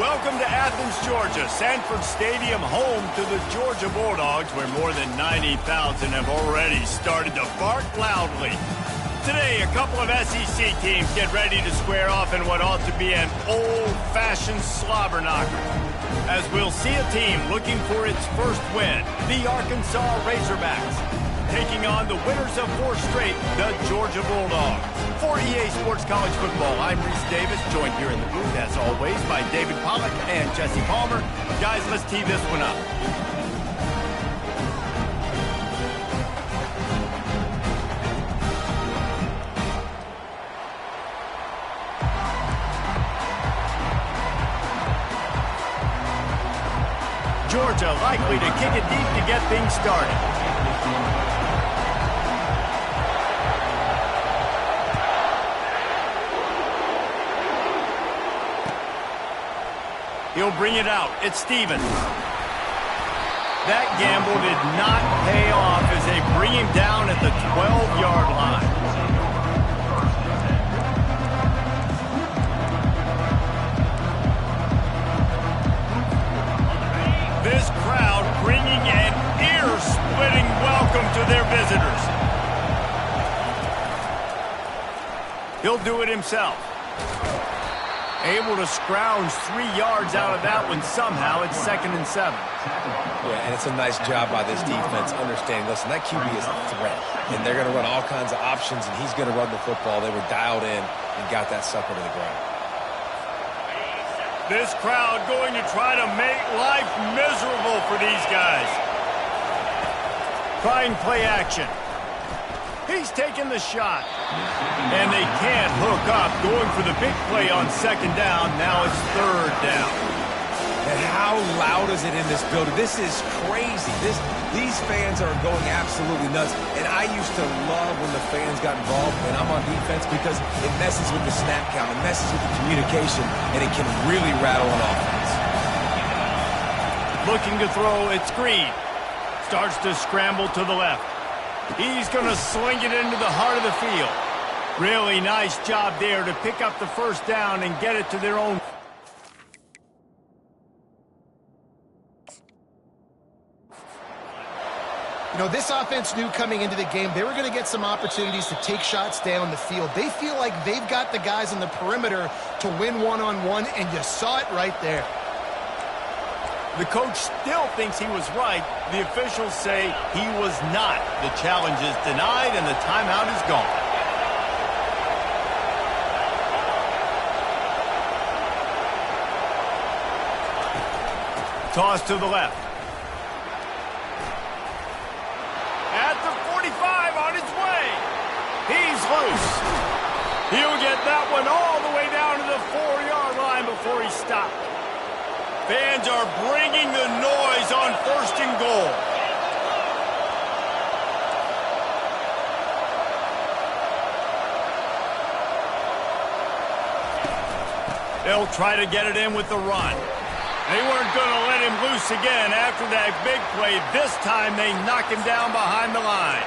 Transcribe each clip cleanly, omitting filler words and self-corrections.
Welcome to Athens, Georgia, Sanford Stadium, home to the Georgia Bulldogs, where more than 90,000 have already started to bark loudly. Today, a couple of SEC teams get ready to square off in what ought to be an old-fashioned slobber knocker. As we'll see a team looking for its first win, the Arkansas Razorbacks, taking on the winners of 4 straight, the Georgia Bulldogs. For EA Sports College Football, I'm Reese Davis, joined here in the booth, as always, by David Pollack and Jesse Palmer. Guys, let's tee this one up. Georgia likely to kick it deep to get things started. He'll bring it out. It's Stevens. That gamble did not pay off as they bring him down at the 12-yard line. This crowd bringing an ear-splitting welcome to their visitors. He'll do it himself. Able to scrounge 3 yards out of that one somehow. It's 2nd and 7. Yeah, and it's a nice job by this defense understanding, listen, that QB is a threat, and they're going to run all kinds of options, and he's going to run the football. They were dialed in and got that sucker to the ground. This crowd going to try to make life miserable for these guys. Trying play action. He's taking the shot. And they can't hook up, going for the big play on 2nd down. Now it's 3rd down. And how loud is it in this building? This is crazy. These fans are going absolutely nuts. And I used to love when the fans got involved when I'm on defense because it messes with the snap count, it messes with the communication, and it can really rattle an offense. Looking to throw, it's Green. Starts to scramble to the left. He's going to sling it into the heart of the field. Really nice job there to pick up the 1st down and get it to their own. You know, this offense knew coming into the game they were going to get some opportunities to take shots down the field. They feel like they've got the guys on the perimeter to win one-on-one, and you saw it right there. The coach still thinks he was right. The officials say he was not. The challenge is denied, and the timeout is gone. Toss to the left. At the 45 on his way. He's loose. He'll get that one all the way down to the 4-yard line before he stopped. Fans are bringing the noise on 1st and goal. They'll try to get it in with the run. They weren't going to let him loose again after that big play. This time they knock him down behind the line.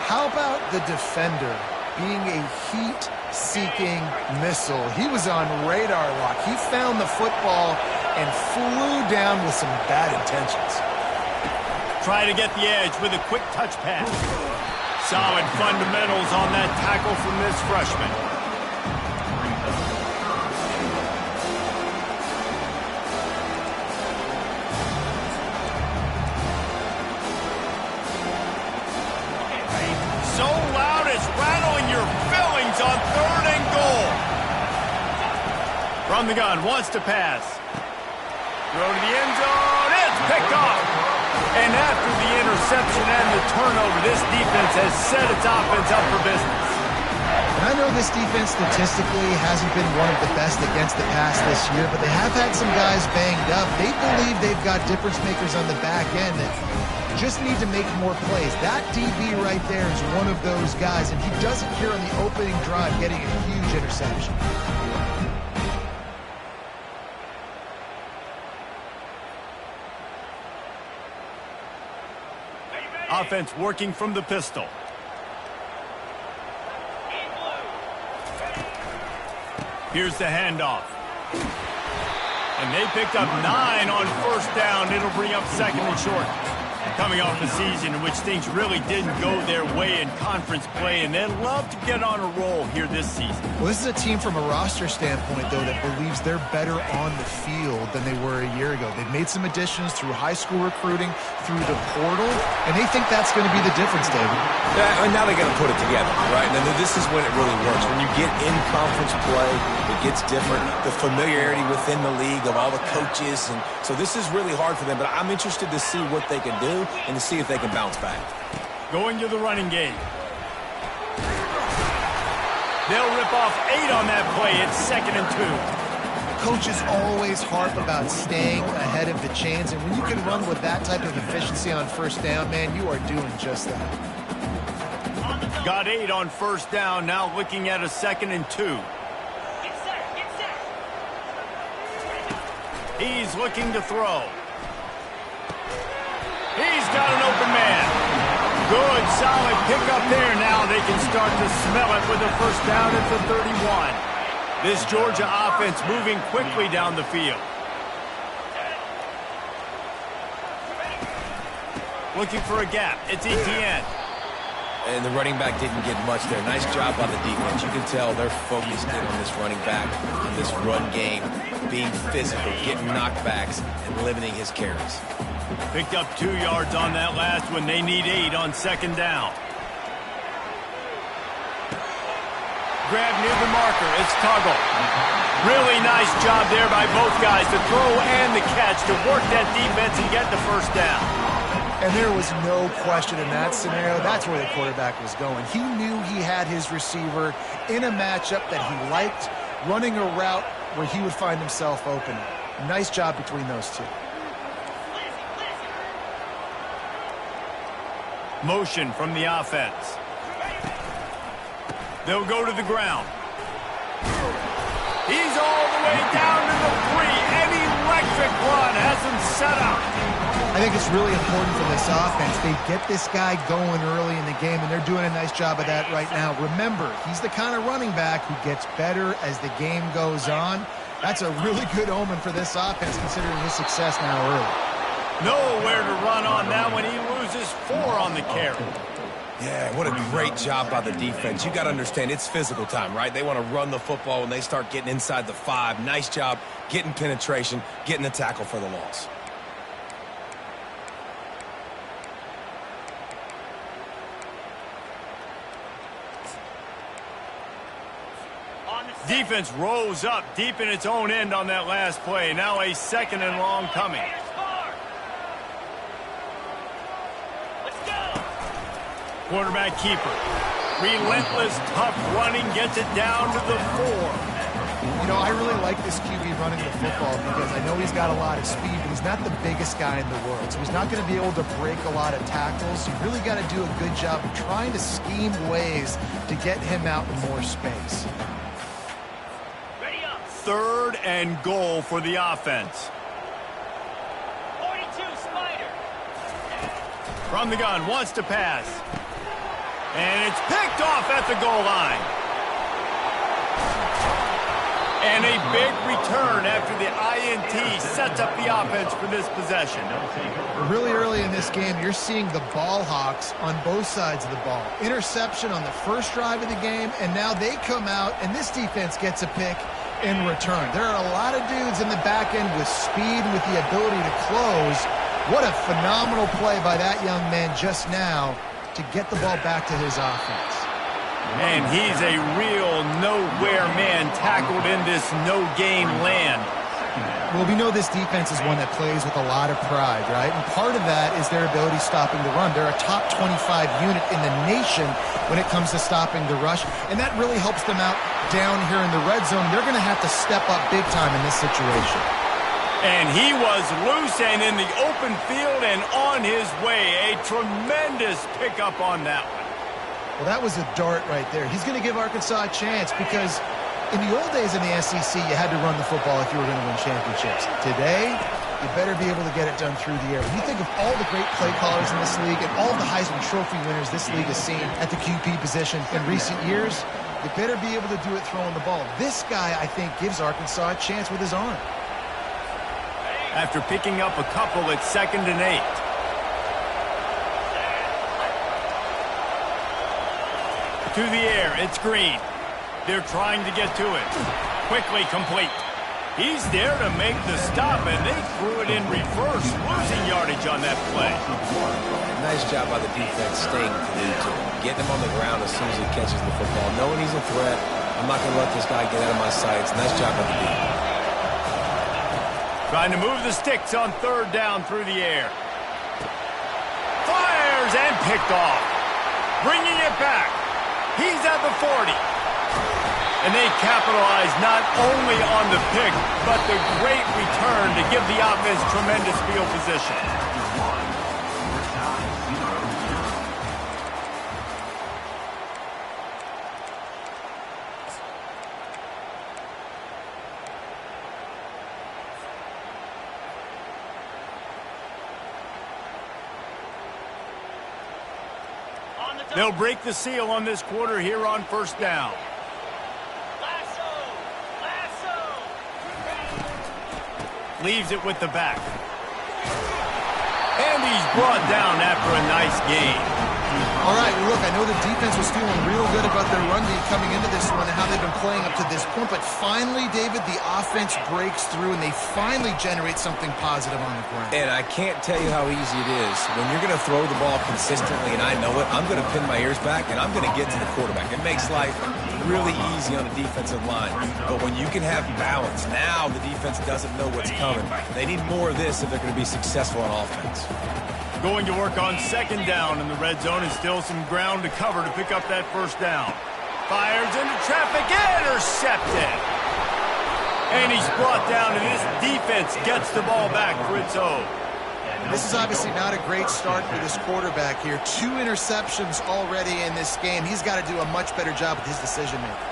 How about the defender being a heat-seeking missile? He was on radar lock. He found the football and flew down with some bad intentions. Try to get the edge with a quick touch pass. Solid fundamentals on that tackle from this freshman. So loud it's rattling your fillings on 3rd and goal. From the gun, wants to pass. Throw to the end zone. It's picked off. And after the interception and the turnover, this defense has set its offense up for business. And I know this defense statistically hasn't been one of the best against the pass this year, but they have had some guys banged up. They believe they've got difference makers on the back end that just need to make more plays. That DB right there is one of those guys, and he does it here on the opening drive, getting a huge interception. Offense working from the pistol. Here's the handoff. And they picked up 9 on first down. It'll bring up second and short. Coming off a season in which things really didn't go their way in conference play, and they'd love to get on a roll here this season. Well, this is a team from a roster standpoint, though, that believes they're better on the field than they were a year ago. They've made some additions through high school recruiting, through the portal, and they think that's going to be the difference, David. Yeah, and now they got to put it together, right? And this is when it really works. When you get in conference play, it gets different. The familiarity within the league of all the coaches, and so this is really hard for them. But I'm interested to see what they can do and to see if they can bounce back. Going to the running game. They'll rip off 8 on that play. It's second and 2. Coaches always harp about staying ahead of the chains, and when you can run with that type of efficiency on first down, man, you are doing just that. Got 8 on first down, now looking at a second and 2. He's looking to throw. He's got an open man. Good, solid pickup there. Now they can start to smell it with a first down at the 31. This Georgia offense moving quickly down the field. Looking for a gap. It's Etienne. And the running back didn't get much there. Nice job by the defense. You can tell they're focused in on this running back, on this run game, being physical, getting knockbacks, and limiting his carries. Picked up 2 yards on that last one. They need 8 on second down. Grab near the marker. It's Tuggle. Really nice job there by both guys, the throw and the catch, to work that defense and get the first down. And there was no question in that scenario. That's where the quarterback was going. He knew he had his receiver in a matchup that he liked, running a route where he would find himself open. Nice job between those two. Motion from the offense. They'll go to the ground. He's all the way down to the 3. An electric run has him set up. I think it's really important for this offense. They get this guy going early in the game, and they're doing a nice job of that right now. Remember, he's the kind of running back who gets better as the game goes on. That's a really good omen for this offense, considering his success now early. Nowhere to run on that when he loses 4 on the carry. Yeah, what a great job by the defense. You got to understand, it's physical time, right? They want to run the football when they start getting inside the 5. Nice job getting penetration, getting the tackle for the loss. Defense rose up deep in its own end on that last play. Now a second and long coming. Quarterback keeper. Relentless, tough running, gets it down to the 4. You know, I really like this QB running the football because I know he's got a lot of speed, but he's not the biggest guy in the world. So he's not going to be able to break a lot of tackles. You really got to do a good job of trying to scheme ways to get him out in more space. 3rd and goal for the offense. 42 Spider. From the gun, wants to pass. And it's picked off at the goal line. And a big return after the INT sets up the offense for this possession. Really early in this game, you're seeing the ball hawks on both sides of the ball. Interception on the first drive of the game, and now they come out, and this defense gets a pick in return. There are a lot of dudes in the back end with speed and with the ability to close. What a phenomenal play by that young man just now to get the ball back to his offense. And he's a real nowhere man tackled in this no-gain land. Well, we know this defense is one that plays with a lot of pride, right? And part of that is their ability stopping the run. They're a top 25 unit in the nation when it comes to stopping the rush, and that really helps them out down here in the red zone. They're going to have to step up big time in this situation. And he was loose and in the open field and on his way. A tremendous pickup on that one. Well, that was a dart right there. He's going to give Arkansas a chance because in the old days in the SEC, you had to run the football if you were going to win championships. Today, you better be able to get it done through the air. When you think of all the great play callers in this league and all the Heisman Trophy winners this league has seen at the QB position in recent years, you better be able to do it throwing the ball. This guy, I think, gives Arkansas a chance with his arm. after picking up a couple at 2nd and 8. To the air, it's Green. They're trying to get to it. Quickly complete. He's there to make the stop, and they threw it in reverse, losing yardage on that play. Nice job by the defense staying glued to him, getting him on the ground as soon as he catches the football. Knowing he's a threat, I'm not going to let this guy get out of my sights. Nice job by the defense. Trying to move the sticks on 3rd down through the air. Fires and picked off. Bringing it back. He's at the 40. And they capitalize not only on the pick, but the great return to give the offense tremendous field position. They'll break the seal on this quarter here on 1st down. Leaves it with the back. And he's brought down after a nice gain. All right, look, I know the defense was feeling real good about their run D coming into this one and how they've been playing up to this point, but finally, David, the offense breaks through and they finally generate something positive on the ground. And I can't tell you how easy it is. When you're going to throw the ball consistently, and I know it, I'm going to pin my ears back and I'm going to get to the quarterback. It makes life really easy on the defensive line. But when you can have balance, now the defense doesn't know what's coming. They need more of this if they're going to be successful on offense. Going to work on 2nd down in the red zone, and still some ground to cover to pick up that 1st down. Fires into traffic, intercepted. And he's brought down, and this defense gets the ball back for its own. This is obviously not a great start for this quarterback here. 2 interceptions already in this game. He's got to do a much better job with his decision-making.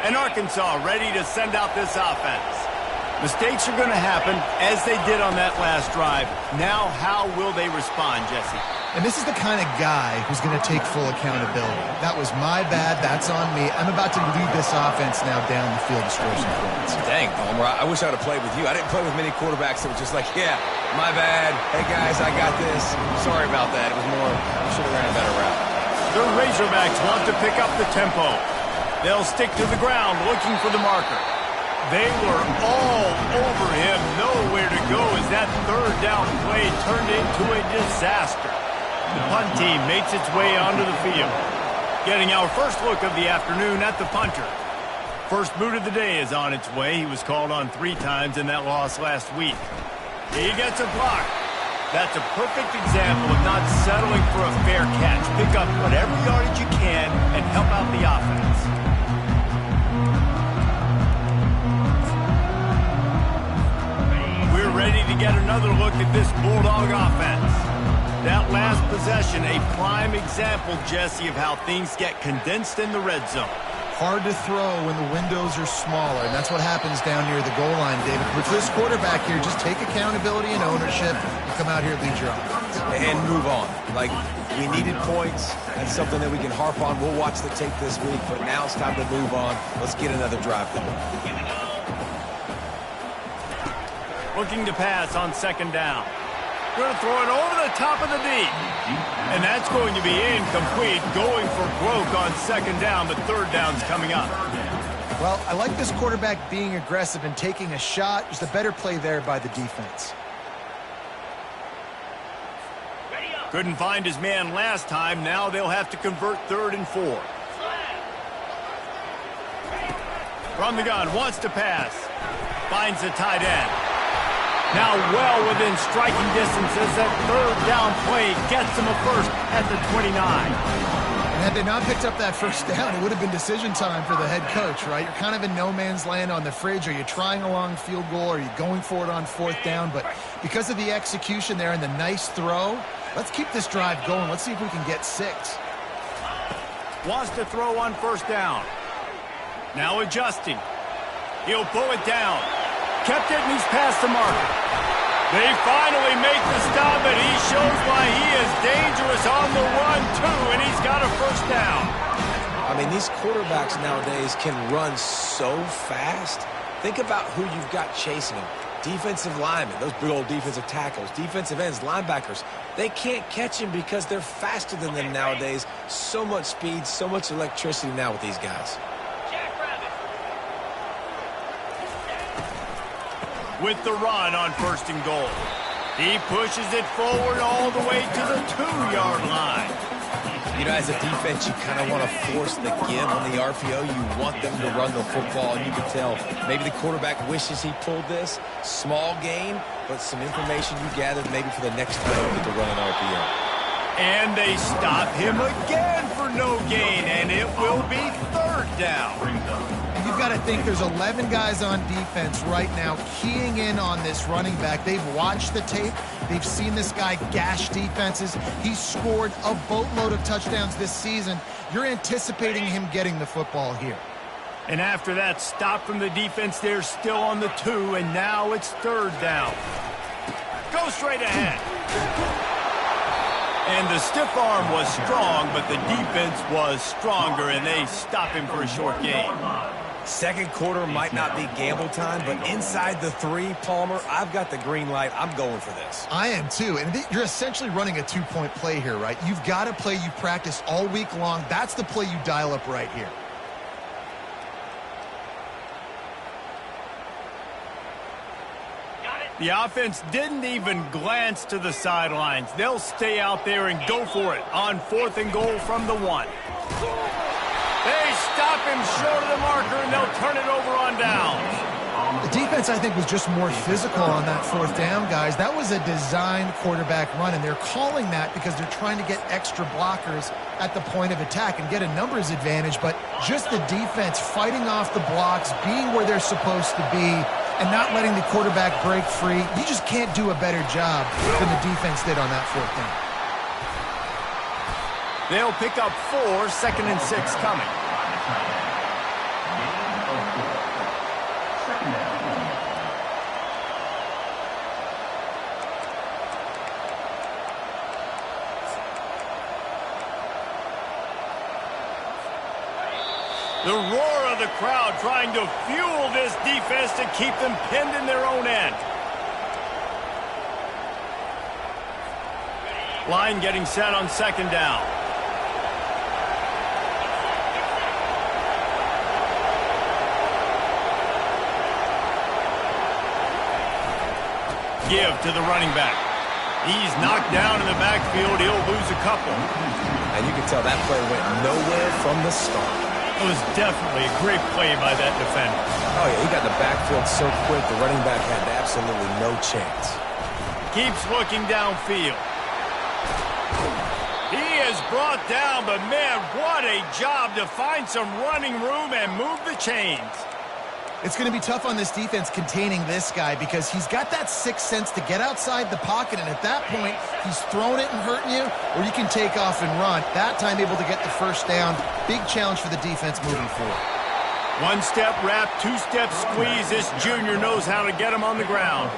And Arkansas ready to send out this offense. Mistakes are going to happen, as they did on that last drive. Now, how will they respond, Jesse? And this is the kind of guy who's going to take full accountability. That was my bad. That's on me. I'm about to lead this offense now down the field to score some points. Dang, Palmer, I wish I would have played with you. I didn't play with many quarterbacks that were just like, yeah, my bad. Hey, guys, I got this. Sorry about that. It was more, I should have ran a better route. The Razorbacks want to pick up the tempo. They'll stick to the ground looking for the marker. They were all over him. Nowhere to go as that 3rd down play turned into a disaster. The punt team makes its way onto the field. Getting our first look of the afternoon at the punter. First boot of the day is on its way. He was called on 3 times in that loss last week. He gets a block. That's a perfect example of not settling for a fair catch. Pick up whatever yardage you can and help out the offense. We're ready to get another look at this Bulldog offense. That last possession, a prime example, Jesse, of how things get condensed in the red zone. Hard to throw when the windows are smaller, and that's what happens down near the goal line, David. With this quarterback here, just take accountability and ownership and come out here and lead your offense. And move on. Like, we needed points. That's something that we can harp on. We'll watch the tape this week, but now it's time to move on. Let's get another drive going. Looking to pass on 2nd down. Going to throw it over the top of the D. And that's going to be incomplete. Going for broke on 2nd down, but 3rd down's coming up. Well, I like this quarterback being aggressive and taking a shot. Just a better play there by the defense. Couldn't find his man last time. Now they'll have to convert 3rd and 4. From the gun, wants to pass. Finds the tight end. Now well within striking distance as that 3rd down play gets him a first at the 29. And had they not picked up that 1st down, it would have been decision time for the head coach, right? You're kind of in no man's land on the fridge. Are you trying a long field goal? Are you going for it on 4th down? But because of the execution there and the nice throw, let's keep this drive going. Let's see if we can get 6. Wants to throw on 1st down. Now adjusting. He'll pull it down. Kept it, and he's past the marker. They finally make the stop, and he shows why he is dangerous on the run, too, and he's got a 1st down. I mean, these quarterbacks nowadays can run so fast. Think about who you've got chasing them. Defensive linemen, those big old defensive tackles, defensive ends, linebackers. They can't catch him because they're faster than them nowadays. So much speed, so much electricity now with these guys. With the run on 1st and goal. He pushes it forward all the way to the 2-yard line. You know, as a defense, you kind of want to force the give on the RPO. You want them to run the football, and you can tell maybe the quarterback wishes he pulled this. Small gain, but some information you gathered maybe for the next time you get to run an RPO. And they stop him again for no gain, and it will be 3rd down. You've got to think there's 11 guys on defense right now keying in on this running back. They've watched the tape. They've seen this guy gash defenses. He's scored a boatload of touchdowns this season. You're anticipating him getting the football here. And after that stop from the defense, they're still on the 2, and now it's 3rd down. Go straight ahead. And the stiff arm was strong, but the defense was stronger, and they stop him for a short gain. Second quarter might not be gamble time, but inside the 3, Palmer, I've got the green light. I'm going for this. I am too, and you're essentially running a 2-point play here, right? You've got to play you practice all week long. That's the play you dial up right here. The offense didn't even glance to the sidelines. They'll stay out there and go for it on 4th and goal from the 1. They stop him short of the marker, and they'll turn it over on downs. The defense, I think, was just more physical on that 4th down, guys. That was a designed quarterback run, and they're calling that because they're trying to get extra blockers at the point of attack and get a numbers advantage, but just the defense fighting off the blocks, being where they're supposed to be, and not letting the quarterback break free. You just can't do a better job than the defense did on that 4th down. They'll pick up 4, 2nd and 6 coming. The roar of the crowd trying to fuel this defense to keep them pinned in their own end. Line getting set on 2nd down. Give to the running back. He's knocked down in the backfield. He'll lose a couple. And you can tell that play went nowhere from the start. It was definitely a great play by that defender. Oh, yeah, he got in the backfield so quick, the running back had absolutely no chance. Keeps looking downfield. He is brought down, but man, what a job to find some running room and move the chains. It's going to be tough on this defense containing this guy because he's got that sixth sense to get outside the pocket, and at that point, he's throwing it and hurting you, or you can take off and run. That time able to get the 1st down. Big challenge for the defense moving forward. 1-step wrap, 2-step squeeze. This junior knows how to get him on the ground.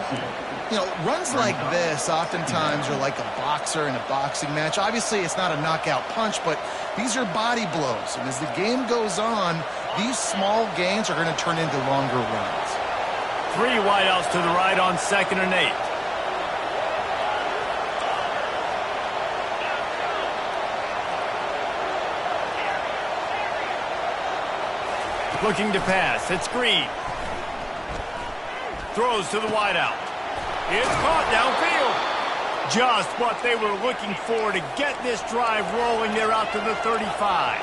You know, runs like this oftentimes are like a boxer in a boxing match. Obviously, it's not a knockout punch, but these are body blows. And as the game goes on, these small gains are going to turn into longer runs. 3 wideouts to the right on 2nd and 8. Looking to pass. It's Green. Throws to the wideout. It's caught downfield. Just what they were looking for to get this drive rolling. They're out to the 35.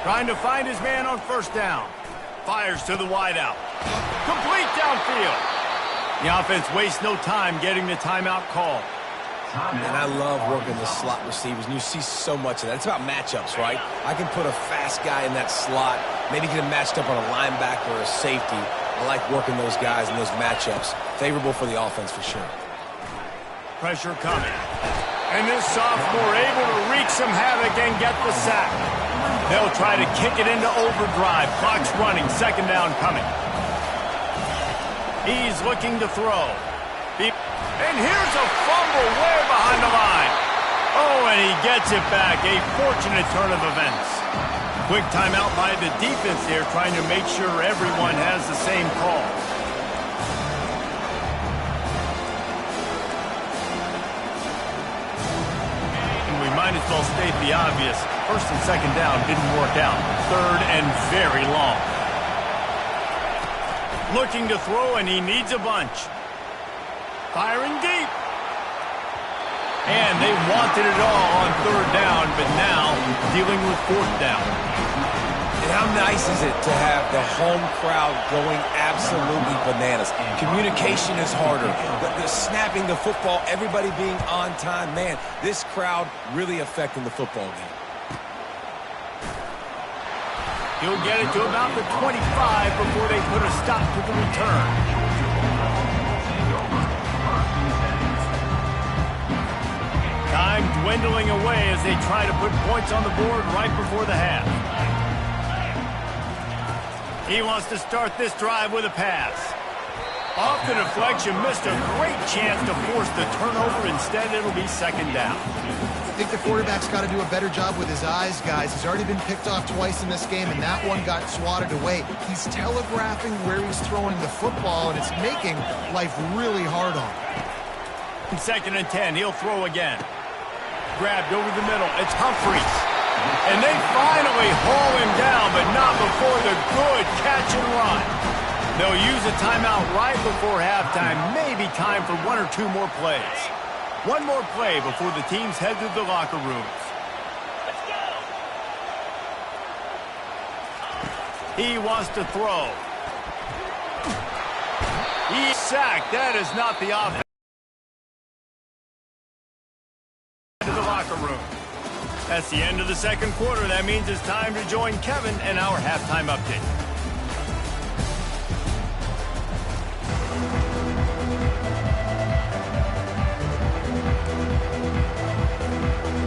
Trying to find his man on 1st down. Fires to the wideout. Complete downfield. The offense wastes no time getting the timeout call. And I love working the slot receivers, and you see so much of that. It's about matchups, right? I can put a fast guy in that slot, maybe get him matched up on a linebacker or a safety. I like working those guys in those matchups. Favorable for the offense for sure. Pressure coming. And this sophomore able to wreak some havoc and get the sack. They'll try to kick it into overdrive. Clock's running. 2nd down coming. He's looking to throw. And here's a fumble way behind the line. Oh, and he gets it back. A fortunate turn of events. Quick timeout by the defense there, trying to make sure everyone has the same call. And we might as well state the obvious. First and second down didn't work out. Third and very long. Looking to throw, and he needs a bunch. Firing deep. And they wanted it all on third down, but now dealing with fourth down. And how nice is it to have the home crowd going absolutely bananas? Communication is harder. The snapping the football, everybody being on time. Man, this crowd really affecting the football game. He'll get it to about the 25 before they put a stop to the return. Time dwindling away as they try to put points on the board right before the half. He wants to start this drive with a pass. Off the deflection, missed a great chance to force the turnover. Instead, it'll be second down. I think the quarterback's got to do a better job with his eyes, guys. He's already been picked off twice in this game, and that one got swatted away. He's telegraphing where he's throwing the football, and it's making life really hard on him. Second and 10, he'll throw again. Grabbed over the middle, it's Humphries. And they finally haul him down, but not before the good catch and run. They'll use a timeout right before halftime, maybe time for one or two more plays. One more play before the teams head to the locker rooms. He wants to throw. He's sacked. That is not the offense. To the locker room. That's the end of the second quarter. That means it's time to join Kevin and our halftime update.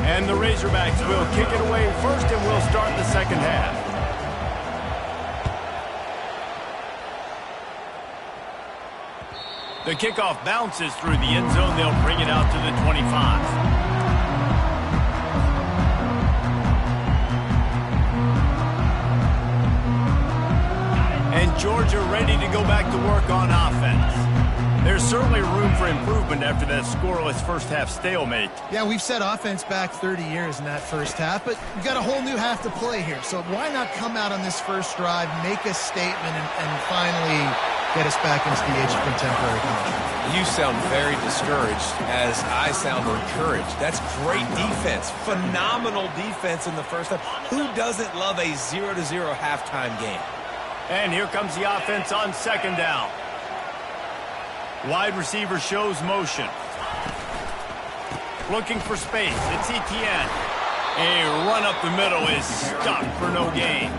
And the Razorbacks will kick it away first, and we'll start the second half. The kickoff bounces through the end zone. They'll bring it out to the 25. And Georgia ready to go back to work on offense. There's certainly room for improvement after that scoreless first-half stalemate. Yeah, we've set offense back 30 years in that first half, but we've got a whole new half to play here. So why not come out on this first drive, make a statement, and finally get us back into the age of contemporary culture? You sound very discouraged as I sound encouraged. That's great defense. Phenomenal defense in the first half. Who doesn't love a 0-0 halftime game? And here comes the offense on second down. Wide receiver shows motion. Looking for space. It's Etienne. A run up the middle is stopped for no gain.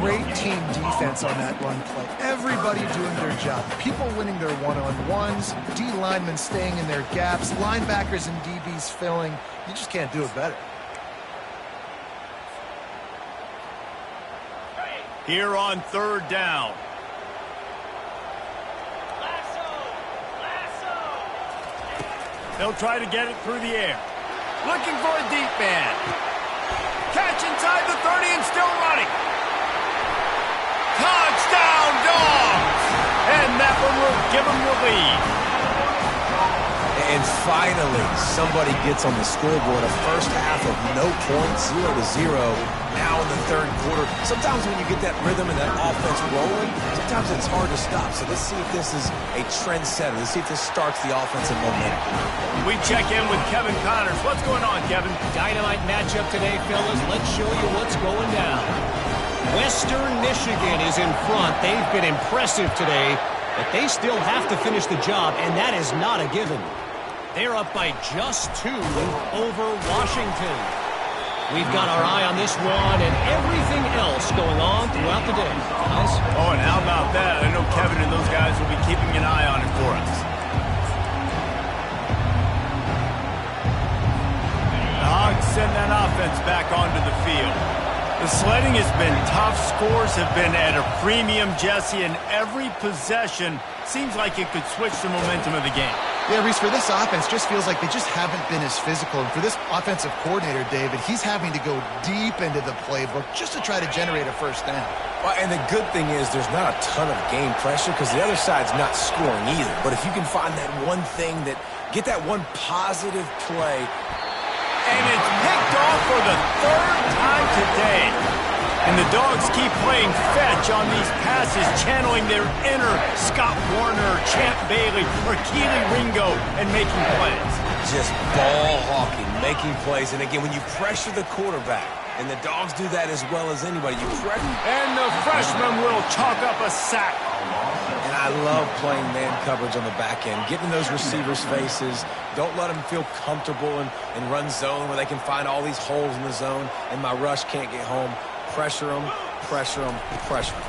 Great team defense on that run play. Everybody doing their job. People winning their one-on-ones, D linemen staying in their gaps, linebackers and DBs filling. You just can't do it better. Here on third down. They'll try to get it through the air. Looking for a deep man. Catch inside the 30 and still running. Touchdown, Dogs! And that one will give them the lead. And finally, somebody gets on the scoreboard. A first half of no points, 0-0. Now in the third quarter. Sometimes when you get that rhythm and that offense rolling, sometimes it's hard to stop. So let's see if this is a trendsetter. Let's see if this starts the offensive momentum. We check in with Kevin Connors. What's going on, Kevin? Dynamite matchup today, fellas. Let's show you what's going down. Western Michigan is in front. They've been impressive today, but they still have to finish the job, and that is not a given. They're up by just 2 over Washington. We've got our eye on this one and everything else going on throughout the day, guys. Oh, and how about that? I know Kevin and those guys will be keeping an eye on it for us. The Hogs send that offense back onto the field. The sledding has been tough. Scores have been at a premium, Jesse, and every possession seems like it could switch the momentum of the game. Yeah, Reese, for this offense, just feels like they just haven't been as physical. And for this offensive coordinator, David, he's having to go deep into the playbook just to try to generate a first down. Well, and the good thing is there's not a ton of game pressure because the other side's not scoring either. But if you can find that one thing get that one positive play. And it's picked off for the third time today. And the Dogs keep playing fetch on these passes, channeling their inner Scott Warner, Champ Bailey, or Keely Ringo, and making plays. Just ball hawking, making plays. And again, when you pressure the quarterback, and the Dogs do that as well as anybody, you pressure. And the freshman will chalk up a sack. And I love playing man coverage on the back end, getting those receivers' faces. Don't let them feel comfortable and run zone where they can find all these holes in the zone, and my rush can't get home. Pressure them, pressure them, pressure them.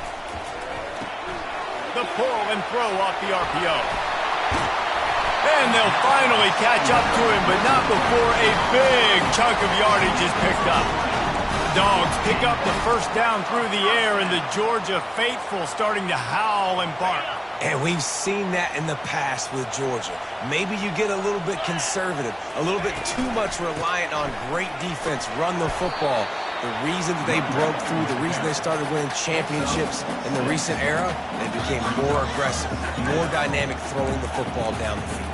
The pull and throw off the RPO. And they'll finally catch up to him, but not before a big chunk of yardage is picked up. Dogs pick up the first down through the air, and the Georgia faithful starting to howl and bark. And we've seen that in the past with Georgia. Maybe you get a little bit conservative, a little bit too much reliant on great defense, run the football. The reason that they broke through, the reason they started winning championships in the recent era, they became more aggressive, more dynamic throwing the football down the field.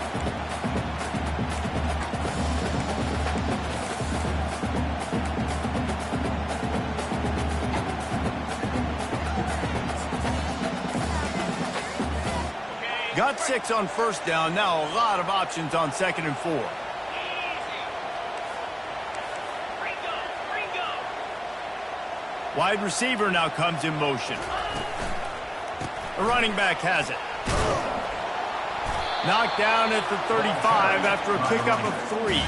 Got 6 on first down. Now a lot of options on 2nd and 4. Wide receiver now comes in motion. The running back has it. Knocked down at the 35 after a pickup of 3.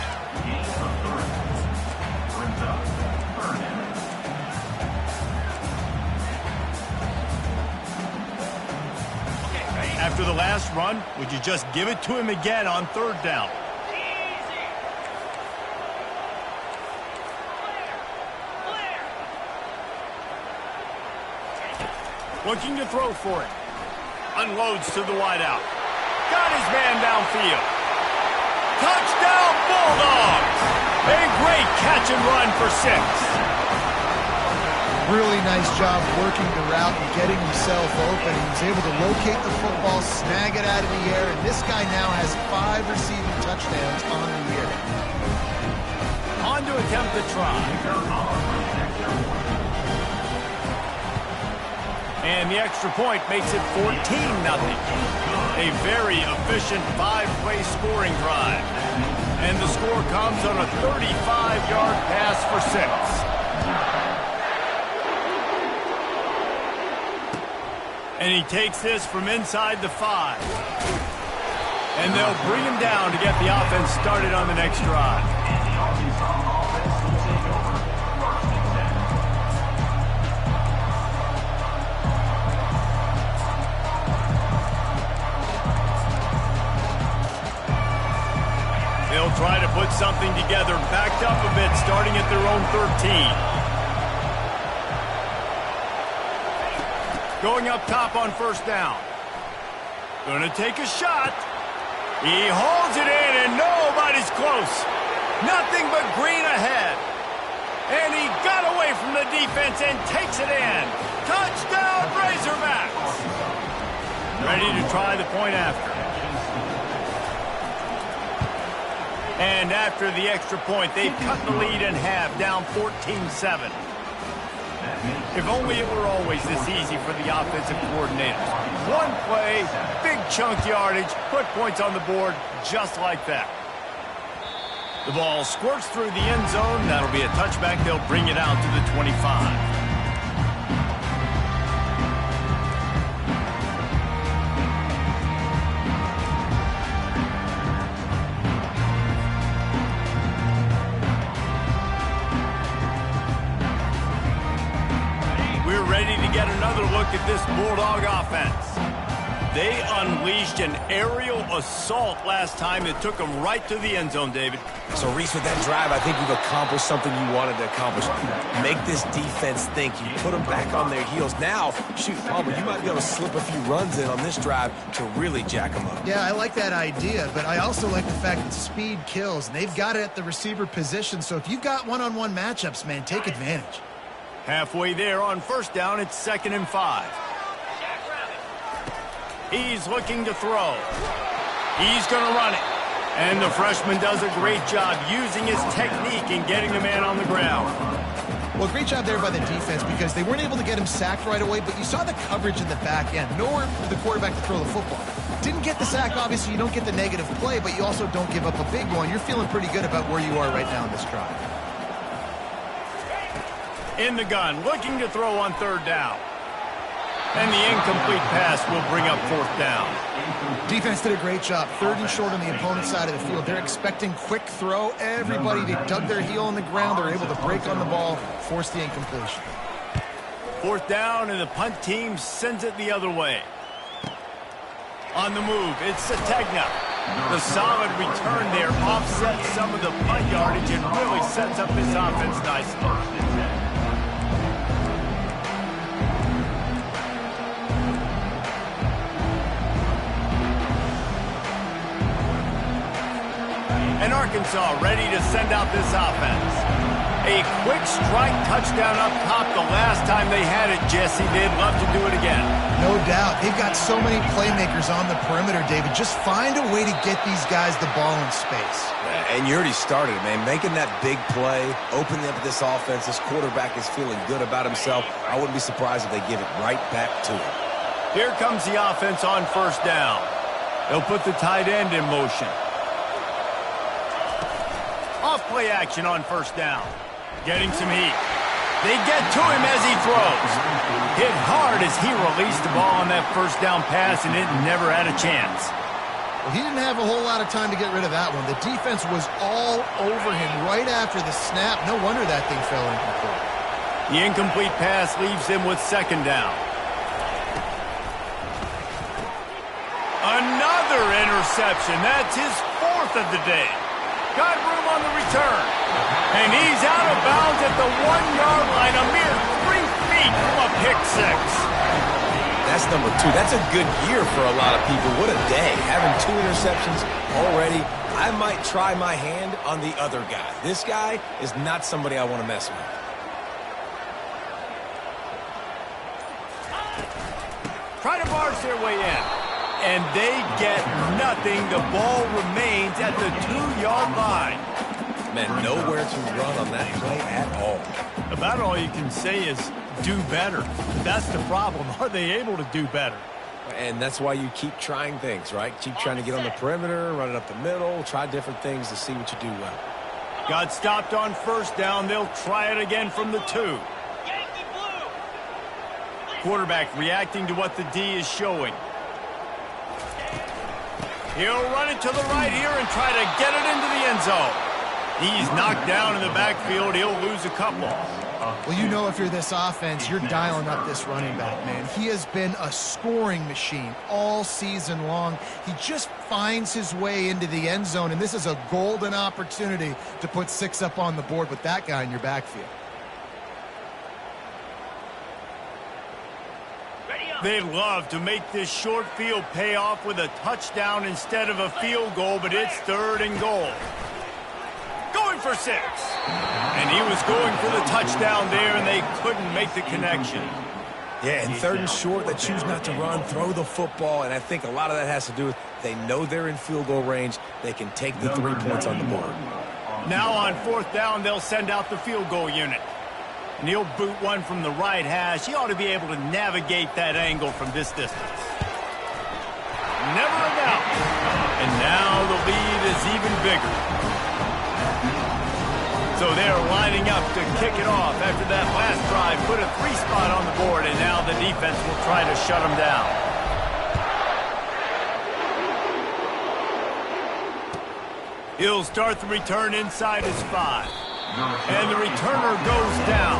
After the last run, would you just give it to him again on 3rd down? Looking to throw for it. Unloads to the wideout. Got his man downfield. Touchdown Bulldogs! A great catch and run for 6. Really nice job working the route and getting himself open. He was able to locate the football, snag it out of the air, and this guy now has 5 receiving touchdowns on the year. On to attempt the try. And the extra point makes it 14-0. A very efficient 5-play scoring drive. And the score comes on a 35-yard pass for 6. And he takes this from inside the 5. And they'll bring him down to get the offense started on the next drive. They'll try to put something together, backed up a bit, starting at their own 13. Going up top on first down. Gonna take a shot. He holds it in, and nobody's close. Nothing but green ahead. And he got away from the defense and takes it in. Touchdown, Razorbacks! Ready to try the point after. And after the extra point, they've cut the lead in half, down 14-7. If only it were always this easy for the offensive coordinators. One play, big chunk yardage, put points on the board just like that. The ball squirts through the end zone. That'll be a touchback. They'll bring it out to the 25. Ready to get another look at this Bulldog offense. They unleashed an aerial assault last time that took them right to the end zone, David. So, Reese, with that drive, I think you've accomplished something you wanted to accomplish. Make this defense think. You put them back on their heels. Now, shoot, Palmer, you might be able to slip a few runs in on this drive to really jack them up. Yeah, I like that idea, but I also like the fact that speed kills, and they've got it at the receiver position. So if you've got one-on-one matchups, man, take advantage. Halfway there on first down, it's 2nd and 5. He's looking to throw. He's going to run it. And the freshman does a great job using his technique and getting the man on the ground. Well, great job there by the defense because they weren't able to get him sacked right away, but you saw the coverage in the back end. Nowhere for the quarterback to throw the football. Didn't get the sack, obviously. You don't get the negative play, but you also don't give up a big one. You're feeling pretty good about where you are right now in this drive. In the gun, looking to throw on 3rd down. And the incomplete pass will bring up 4th down. Defense did a great job. 3rd and short on the opponent's side of the field. They're expecting quick throw. Everybody, they dug their heel in the ground. They're able to break on the ball, force the incompletion. 4th down, and the punt team sends it the other way. On the move, it's Sategna. The solid return there offsets some of the punt yardage and really sets up his offense nicely. And Arkansas ready to send out this offense. A quick strike touchdown up top the last time they had it, Jesse. They'd love to do it again. No doubt. They've got so many playmakers on the perimeter, David. Just find a way to get these guys the ball in space. And you already started, man. Making that big play, opening up this offense. This quarterback is feeling good about himself. I wouldn't be surprised if they give it right back to him. Here comes the offense on 1st down. They'll put the tight end in motion. Off play action on 1st down. Getting some heat. They get to him as he throws. Hit hard as he released the ball on that 1st down pass, and it never had a chance. Well, he didn't have a whole lot of time to get rid of that one. The defense was all over him right after the snap. No wonder that thing fell incomplete. The incomplete pass leaves him with 2nd down. Another interception. That's his 4th of the day. Got room on the return. And he's out of bounds at the 1-yard line, a mere 3 feet from a pick 6. That's number 2. That's a good year for a lot of people. What a day. Having 2 interceptions already. I might try my hand on the other guy. This guy is not somebody I want to mess with. Try to barge their way in. And they get nothing. The ball remains at the 2-yard line. Man, nowhere to run on that play at all. About all you can say is do better. That's the problem. Are they able to do better? And that's why you keep trying things, right? Keep trying to get on the perimeter, run it up the middle, try different things to see what you do well. Got stopped on 1st down. They'll try it again from the 2. Quarterback reacting to what the D is showing. He'll run it to the right here and try to get it into the end zone. He's knocked down in the backfield. He'll lose a couple. Well, you know if you're this offense, you're dialing up this running back, man. He has been a scoring machine all season long. He just finds his way into the end zone, and this is a golden opportunity to put 6 up on the board with that guy in your backfield. They'd love to make this short field pay off with a touchdown instead of a field goal, but it's 3rd and goal. Going for 6. And he was going for the touchdown there, and they couldn't make the connection. Yeah, and 3rd and short, they choose not to run, throw the football, and I think a lot of that has to do with they know they're in field goal range. They can take the 3 points on the board. Now on 4th down, they'll send out the field goal unit. And he'll boot one from the right hash. He ought to be able to navigate that angle from this distance. Never a doubt. And now the lead is even bigger. So they're lining up to kick it off after that last drive. Put a 3 spot on the board, and now the defense will try to shut them down. He'll start the return inside his 5. And the returner goes down.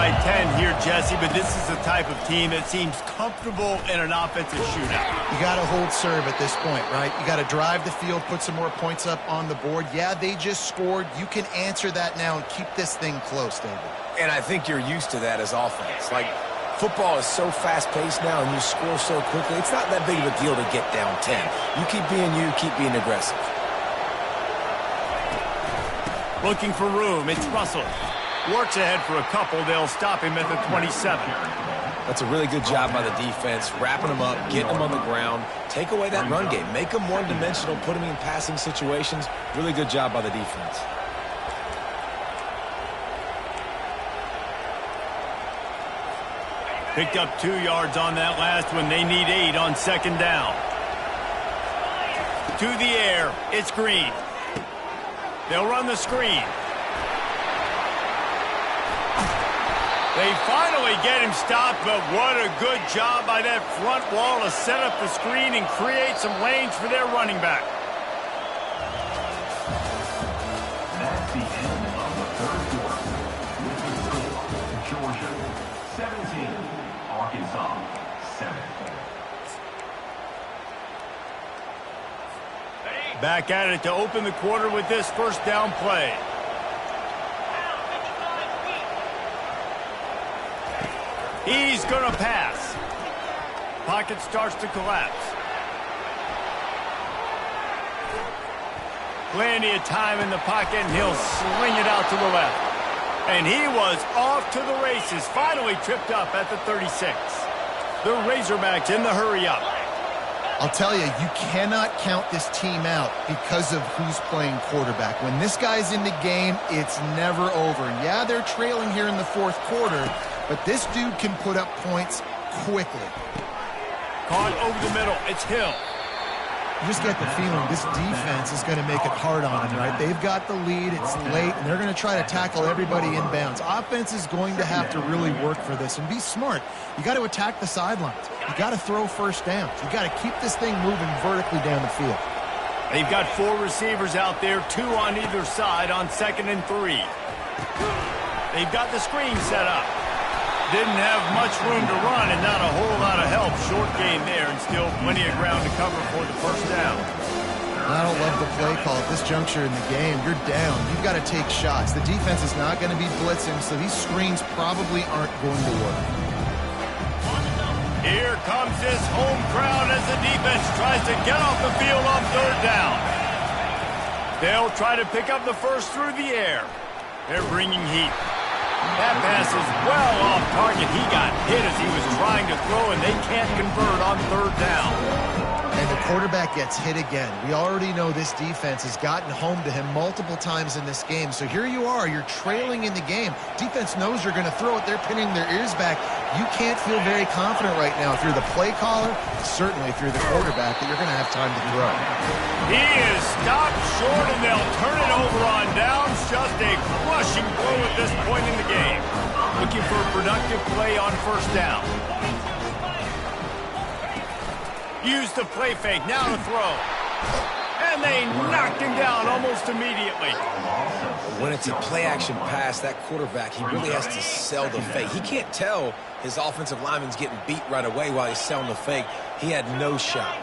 by 10 here, Jesse, but this is the type of team that seems comfortable in an offensive shootout. You got to hold serve at this point, right? You got to drive the field, put some more points up on the board. Yeah, they just scored. You can answer that now and keep this thing close, David. And I think you're used to that as offense. Like, football is so fast-paced now and you score so quickly, it's not that big of a deal to get down 10. You keep being aggressive. Looking for room, it's Russell. Works ahead for a couple, they'll stop him at the 27. That's a really good job by the defense, wrapping them up, getting them on the ground, take away that run game, make them one-dimensional, put them in passing situations. Really good job by the defense. Picked up 2 yards on that last one. They need 8 on second down. To the air, it's Green. They'll run the screen. They finally get him stopped, but what a good job by that front wall to set up the screen and create some lanes for their running back. That's the end of the third quarter. With the score, Georgia 17, Arkansas 7. Back at it to open the quarter with this first down play. He's going to pass. Pocket starts to collapse. Plenty of time in the pocket, and he'll sling it out to the left. And he was off to the races, finally tripped up at the 36. The Razorbacks in the hurry-up. I'll tell you, you cannot count this team out because of who's playing quarterback. When this guy's in the game, it's never over. Yeah, they're trailing here in the fourth quarter, but this dude can put up points quickly. Caught over the middle. It's Hill. You just get the feeling this defense is going to make it hard on him, right? They've got the lead. It's late, and they're going to try to tackle everybody inbounds. Offense is going to have to really work for this and be smart. You got to attack the sidelines. You got to throw first downs. You got to keep this thing moving vertically down the field. They've got 4 receivers out there, 2 on either side on 2nd and 3. They've got the screen set up. Didn't have much room to run and not a whole lot of help. Short gain there and still plenty of ground to cover for the first down. I don't love the play call at this juncture in the game. You're down. You've got to take shots. The defense is not going to be blitzing, so these screens probably aren't going to work. Here comes this home crowd as the defense tries to get off the field on 3rd down. They'll try to pick up the first through the air. They're bringing heat. That pass is well off target. He got hit as he was trying to throw, and they can't convert on 3rd down. And the quarterback gets hit again. We already know this defense has gotten home to him multiple times in this game. So here you are. You're trailing in the game. Defense knows you're going to throw it. They're pinning their ears back. You can't feel very confident right now if you're the play caller, certainly if you're the quarterback, that you're going to have time to throw. He is stopped short, and they'll turn it over on downs. Just a crushing blow at this point in the game. Looking for a productive play on 1st down. Use the play fake, now to throw. And they knocked him down almost immediately. When it's a play-action pass, that quarterback, he really has to sell the fake. He can't tell his offensive lineman's getting beat right away while he's selling the fake. He had no shot.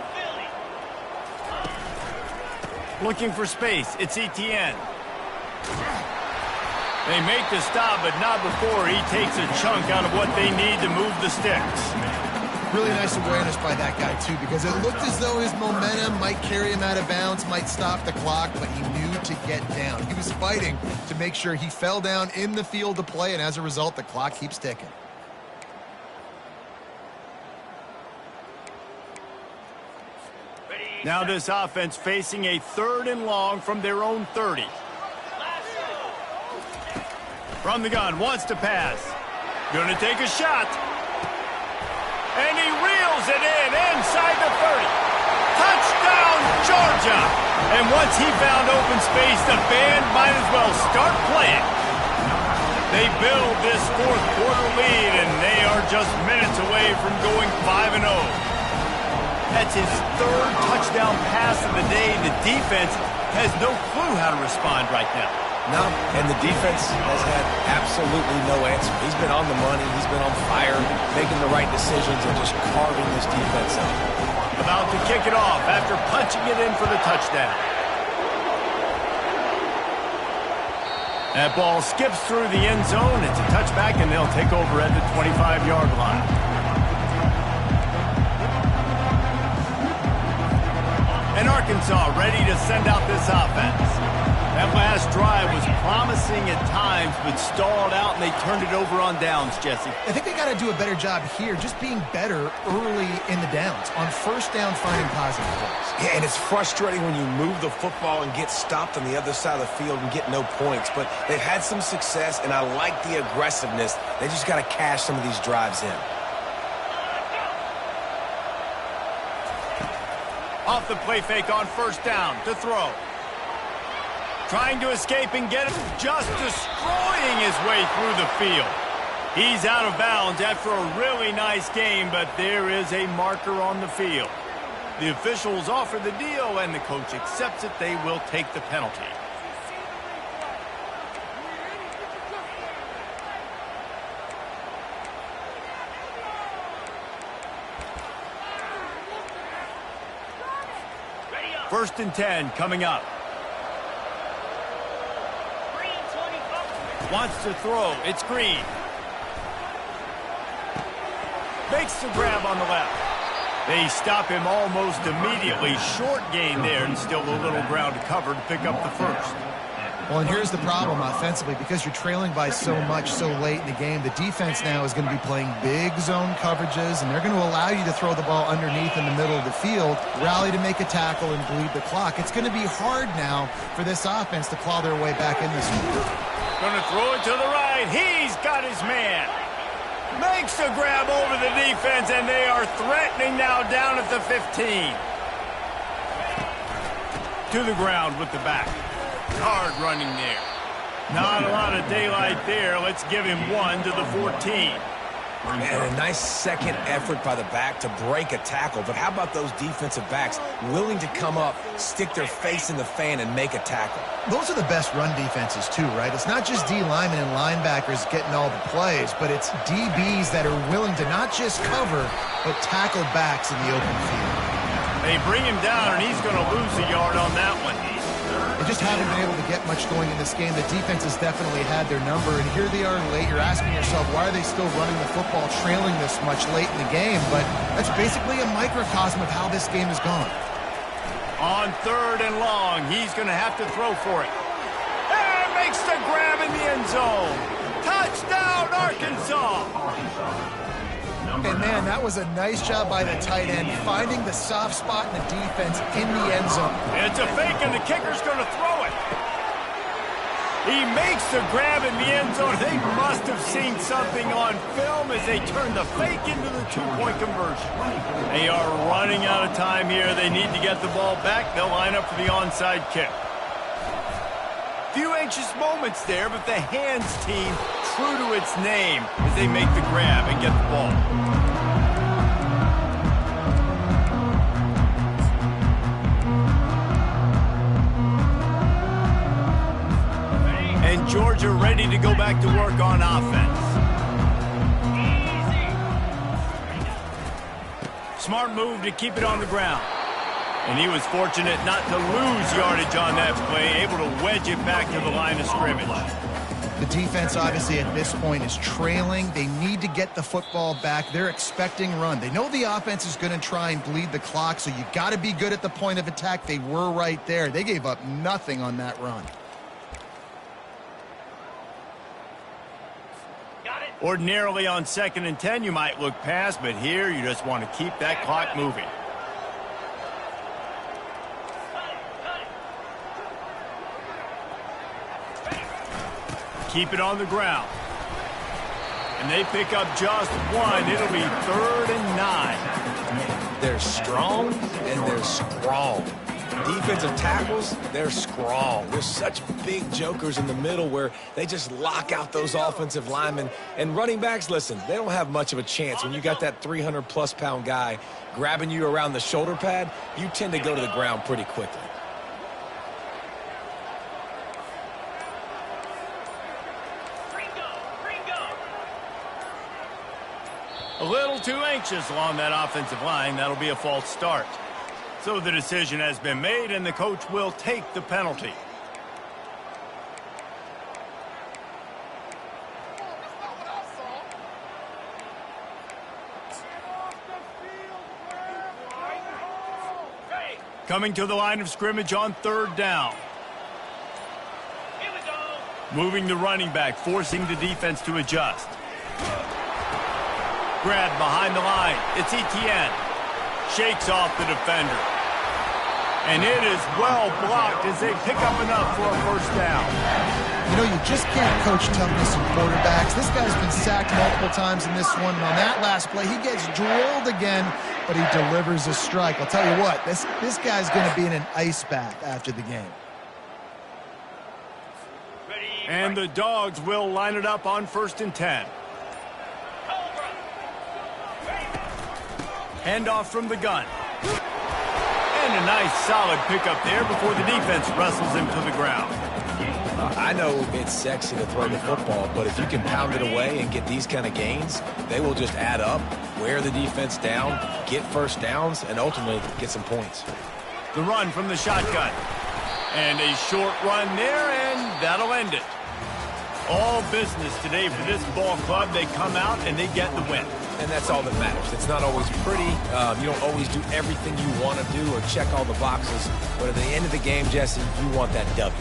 Looking for space, it's Etienne. They make the stop, but not before he takes a chunk out of what they need to move the sticks. Really nice awareness by that guy, too, because it looked as though his momentum might carry him out of bounds, might stop the clock, but he knew to get down. He was fighting to make sure he fell down in the field to play, and as a result, the clock keeps ticking. Now this offense facing a 3rd and long from their own 30. From the gun, wants to pass. Gonna take a shot. And he reels it in inside the 30. Touchdown, Georgia! And once he found open space, the band might as well start playing. They build this 4th quarter lead, and they are just minutes away from going 5-0. That's his 3rd touchdown pass of the day. The defense has no clue how to respond right now. No, and the defense has had absolutely no answer. He's been on the money. He's been on fire, making the right decisions and just carving this defense up. About to kick it off after punching it in for the touchdown. That ball skips through the end zone. It's a touchback, and they'll take over at the 25-yard line. And Arkansas ready to send out this offense. That last drive was promising at times, but stalled out, and they turned it over on downs, Jesse. I think they got to do a better job here, just being better early in the downs. On first down, finding positive plays. Yeah, and it's frustrating when you move the football and get stopped on the other side of the field and get no points. But they've had some success, and I like the aggressiveness. They just got to cash some of these drives in. Off the play fake on first down to throw. Trying to escape and get him, just destroying his way through the field. He's out of bounds after a really nice game, but there is a marker on the field. The officials offer the deal, and the coach accepts it. They will take the penalty. First and 10 coming up. Wants to throw. It's Green. Makes the grab on the left. They stop him almost immediately. Short gain there, and still a little ground to cover to pick up the first. Well, and here's the problem offensively. Because you're trailing by so much so late in the game, the defense now is going to be playing big zone coverages, and they're going to allow you to throw the ball underneath in the middle of the field, rally to make a tackle, and bleed the clock. It's going to be hard now for this offense to claw their way back in this one. Going to throw it to the right. He's got his man. Makes the grab over the defense, and they are threatening now down at the 15. To the ground with the back. Hard running there. Not a lot of daylight there. Let's give him one to the 14. And a nice second effort by the back to break a tackle. But how about those defensive backs willing to come up, stick their face in the fan, and make a tackle? Those are the best run defenses too, right? It's not just D linemen and linebackers getting all the plays, but it's DBs that are willing to not just cover, but tackle backs in the open field. They bring him down, and he's going to lose a yard on that one. They just haven't been able to get much going in this game. The defense has definitely had their number, and here they are late. You're asking yourself, why are they still running the football, trailing this much late in the game? But that's basically a microcosm of how this game has gone. On third and long, he's going to have to throw for it. And makes the grab in the end zone. Touchdown, Arkansas! And, man, that was a nice job by the tight end, finding the soft spot in the defense in the end zone. It's a fake, and the kicker's going to throw it. He makes the grab in the end zone. They must have seen something on film as they turn the fake into the two-point conversion. They are running out of time here. They need to get the ball back. They'll line up for the onside kick. Few anxious moments there, but the hands team true to its name as they make the grab and get the ball. And Georgia ready to go back to work on offense. Smart move to keep it on the ground. And he was fortunate not to lose yardage on that play, able to wedge it back to the line of scrimmage. The defense, obviously, at this point is trailing. They need to get the football back. They're expecting run. They know the offense is going to try and bleed the clock, so you got to be good at the point of attack. They were right there. They gave up nothing on that run. Ordinarily on 2nd and 10, you might look past, but here you just want to keep that clock moving. Keep it on the ground. And they pick up just one. It'll be 3rd and 9. They're strong, and they're strong. Defensive tackles, they're strong. There's such big jokers in the middle where they just lock out those offensive linemen. And running backs, listen, they don't have much of a chance. When you got that 300-plus pound guy grabbing you around the shoulder pad, you tend to go to the ground pretty quickly. too anxious along that offensive line. That'll be a false start. So the decision has been made, and the coach will take the penalty. Coming to the line of scrimmage on 3rd down. Moving the running back, forcing the defense to adjust. Grab behind the line. It's Etienne. Shakes off the defender. And it is well blocked as they pick up enough for a 1st down. You know, you just can't coach toughness in quarterbacks. This guy's been sacked multiple times in this one. And on that last play, he gets drilled again, but he delivers a strike. I'll tell you what, this guy's going to be in an ice bath after the game. And the Dogs will line it up on 1st and 10. Handoff from the gun. And a nice solid pickup there before the defense wrestles him to the ground. I know it's sexy to throw the football, but if you can pound it away and get these kind of gains, they will just add up, wear the defense down, get 1st downs, and ultimately get some points. The run from the shotgun. And a short run there, and that'll end it. All business today for this ball club. They come out and they get the win. And that's all that matters. It's not always pretty. You don't always do everything you want to do or check all the boxes. But at the end of the game, Jesse, you want that W.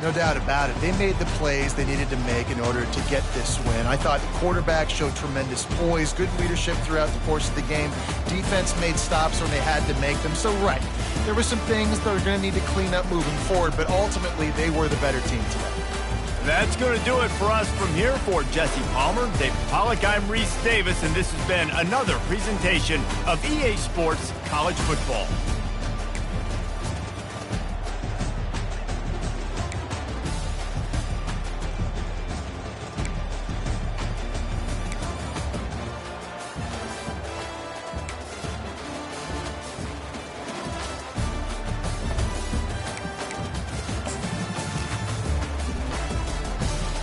No doubt about it. They made the plays they needed to make in order to get this win. I thought the quarterback showed tremendous poise, good leadership throughout the course of the game. Defense made stops when they had to make them. So, right, there were some things that are going to need to clean up moving forward, but ultimately they were the better team today. That's going to do it for us from here. For Jesse Palmer, David Pollack, I'm Reese Davis, and this has been another presentation of EA Sports College Football.